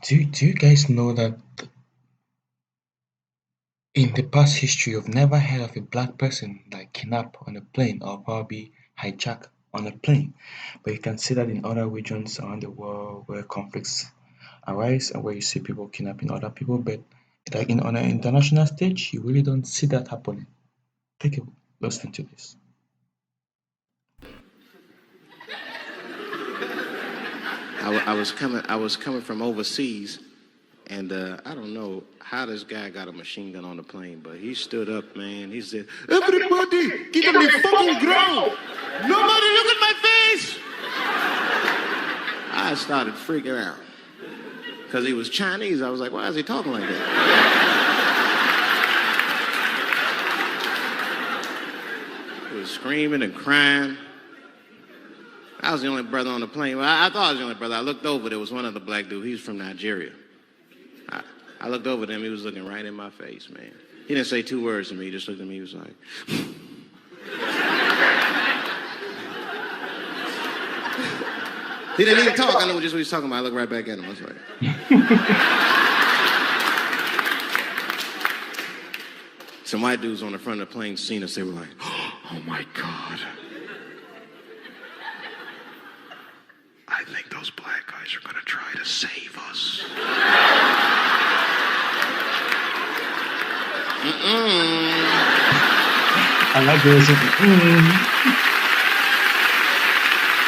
Do you guys know that in the past history you've never heard of a black person like kidnapped on a plane or probably hijacked on a plane? But you can see that in other regions around the world where conflicts arise and where you see people kidnapping other people, but like in on an international stage, you really don't see that happening. Take a listen to this. I was coming from overseas, and I don't know how this guy got a machine gun on the plane, but he stood up, man. He said, "Everybody, get on the fucking ground! Nobody look at my face!" I started freaking out because he was Chinese. I was like, "Why is he talking like that?" He was screaming and crying. I was the only brother on the plane. Well, I thought I was the only brother. I looked over. There was one other black dude. He was from Nigeria. I looked over at him. He was looking right in my face, man. He didn't say two words to me. He just looked at me. He was like... He didn't even talk. I know just what he was talking about. I looked right back at him. I was like... Some white dudes on the front of the plane seen us. They were like, "Oh, my God. I think those black guys are going to try to save us." I like this.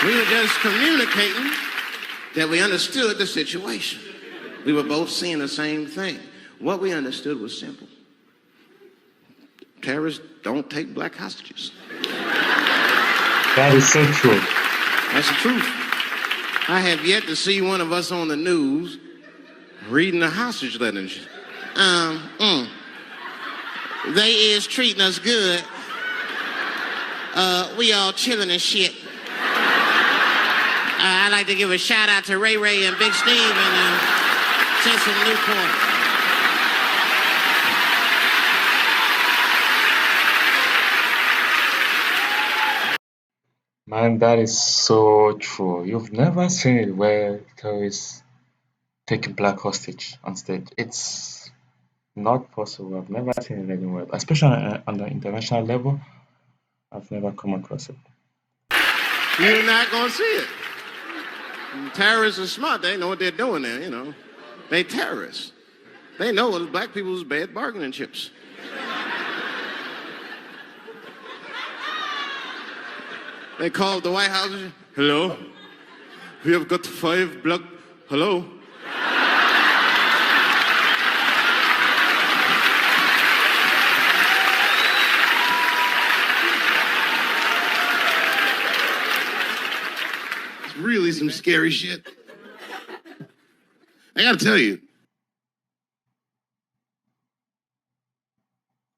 We were just communicating that we understood the situation. We were both seeing the same thing. What we understood was simple. Terrorists don't take black hostages. That is so true. That's the truth. I have yet to see one of us on the news reading a hostage letter and shit. They is treating us good. We all chilling and shit. I'd like to give a shout out to Ray Ray and Big Steve and Jensen Newport. Man, that is so true. You've never seen it where terrorists take a black hostage on stage. It's not possible. I've never seen it anywhere, especially on the international level. I've never come across it. You're not going to see it. Terrorists are smart. They know what they're doing there, you know. They terrorists. They know what black people's bad bargaining chips. They called the White House. "Hello? We have got 5 black... Hello?" It's really some scary shit. I gotta tell you.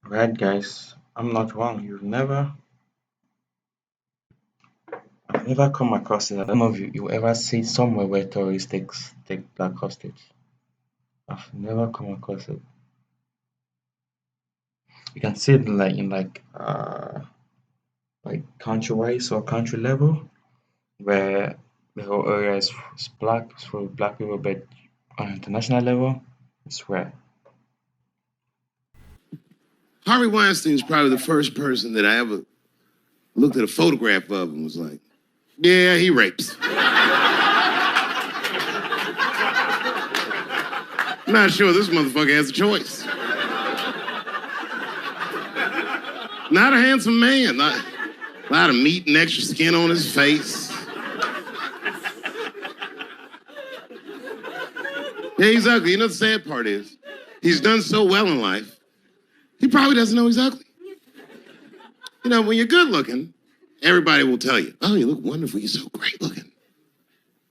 Right, guys, I'm not wrong. I've never come across it. I don't know if you ever see it somewhere where tourists take black hostage. I've never come across it. You can see it like country wise or country level where the whole area is black, it's full of black people, but on international level, it's rare. Harvey Weinstein is probably the first person that I ever looked at a photograph of and was like, "Yeah, he rapes." I'm not sure this motherfucker has a choice. Not a handsome man. A lot of meat and extra skin on his face. Yeah, he's ugly. You know the sad part is, he's done so well in life, he probably doesn't know he's ugly. You know, when you're good looking, everybody will tell you, "Oh, you look wonderful. You're so great looking."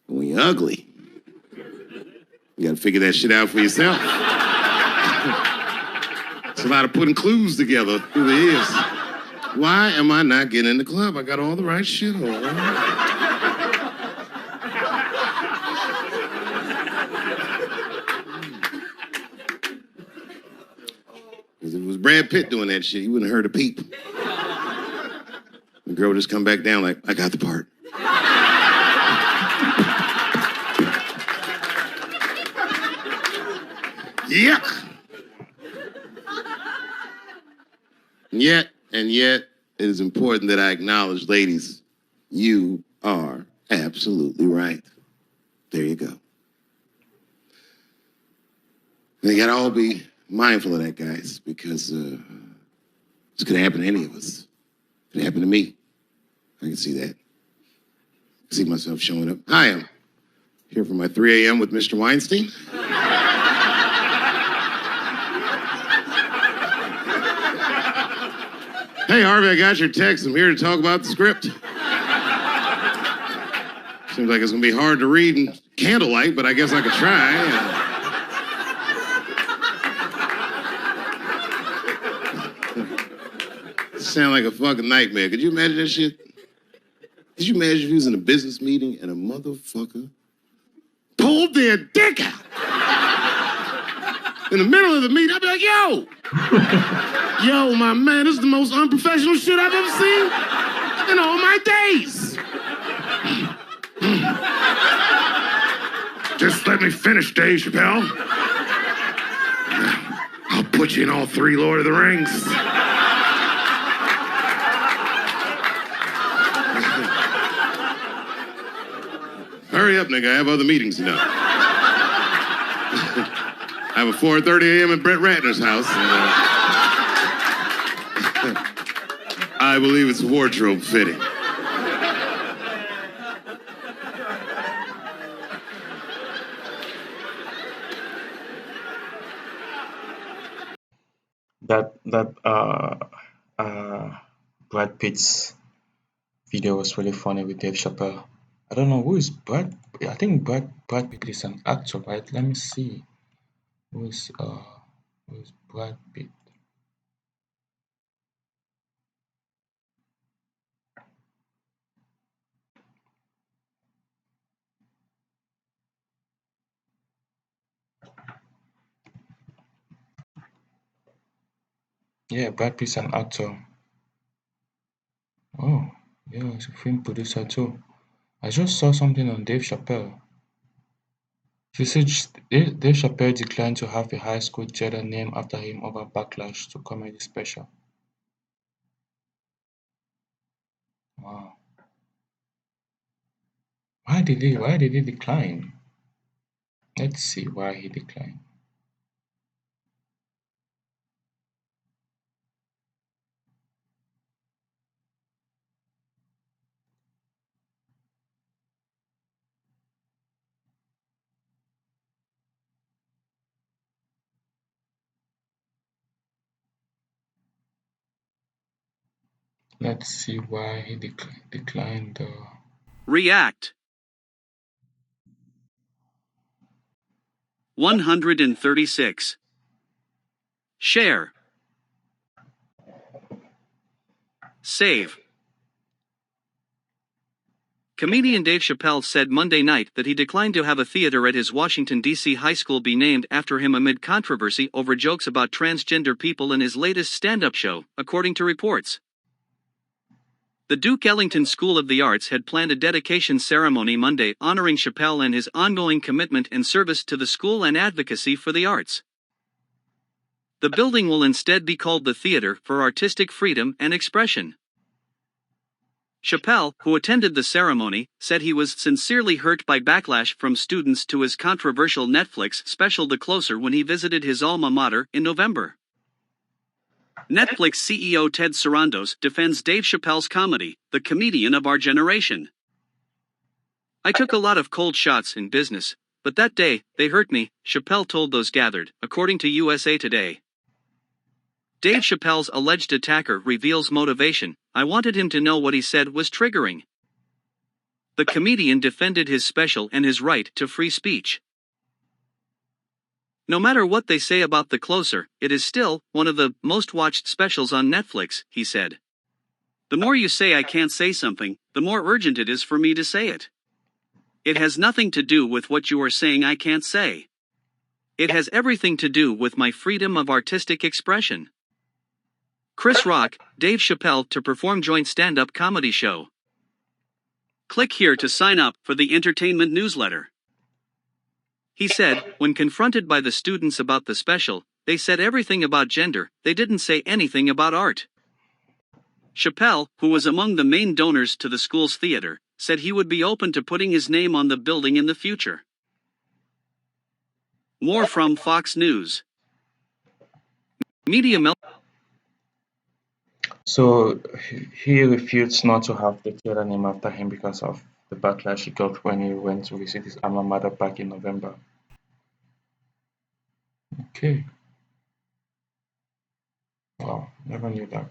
But when you're ugly, you got to figure that shit out for yourself. It's a lot of putting clues together through the years. Why am I not getting in the club? I got all the right shit on. If it was Brad Pitt doing that shit, you wouldn't have heard a peep. The girl would just come back down like, "I got the part." Yuck. Yet, it is important that I acknowledge, ladies, you are absolutely right. There you go. They gotta all be mindful of that, guys, because this could happen to any of us. It could happen to me. I can see that. I see myself showing up. Hi, I'm here for my 3 a.m. with Mr. Weinstein. Hey, Harvey, I got your text. I'm here to talk about the script. Seems like it's going to be hard to read in candlelight, but I guess I could try. Sound like a fucking nightmare. Could you imagine that shit? Could you imagine if he was in a business meeting and a motherfucker pulled their dick out? In the middle of the meeting, I'd be like, yo! Yo, my man, this is the most unprofessional shit I've ever seen in all my days. Just let me finish, Dave Chappelle. I'll put you in all 3 Lord of the Rings. Hurry up, nigga. I have other meetings now. I have a 4:30 a.m. at Brett Ratner's house. And, I believe it's wardrobe fitting. That Brad Pitt's video was really funny with Dave Chappelle. I don't know who is Brad. I think Brad Pitt is an actor, right? Let me see. Who is Brad Pitt? Yeah, Brad Pitt's an actor. Oh, yeah, he's a film producer too. I just saw something on Dave Chappelle. She said Dave Chappelle declined to have a high school theater named after him over backlash to comedy special. Wow. Why did he decline? Let's see why he declined. Let's see why he declined. React. 136. Share. Save. Comedian Dave Chappelle said Monday night that he declined to have a theater at his Washington, D.C. high school be named after him amid controversy over jokes about transgender people in his latest stand-up show, according to reports. The Duke Ellington School of the Arts had planned a dedication ceremony Monday honoring Chappelle and his ongoing commitment and service to the school and advocacy for the arts. The building will instead be called the Theater for Artistic Freedom and Expression. Chappelle, who attended the ceremony, said he was sincerely hurt by backlash from students to his controversial Netflix special The Closer when he visited his alma mater in November. Netflix CEO Ted Sarandos defends Dave Chappelle's comedy, The Comedian of Our Generation. I took a lot of cold shots in business, but that day, they hurt me, Chappelle told those gathered, according to USA Today. Dave Chappelle's alleged attacker reveals motivation. I wanted him to know what he said was triggering. The comedian defended his special and his right to free speech. No matter what they say about The Closer, it is still one of the most watched specials on Netflix, he said. The more you say I can't say something, the more urgent it is for me to say it. It has nothing to do with what you are saying I can't say. It has everything to do with my freedom of artistic expression. Chris Rock, Dave Chappelle to perform joint stand-up comedy show. Click here to sign up for the entertainment newsletter. He said, when confronted by the students about the special, they said everything about gender, they didn't say anything about art. Chappelle, who was among the main donors to the school's theater, said he would be open to putting his name on the building in the future. More from Fox News. Media So he refused not to have the theater named after him because of the backlash he got when he went to visit his alma mater back in November. Okay. Wow, never knew that.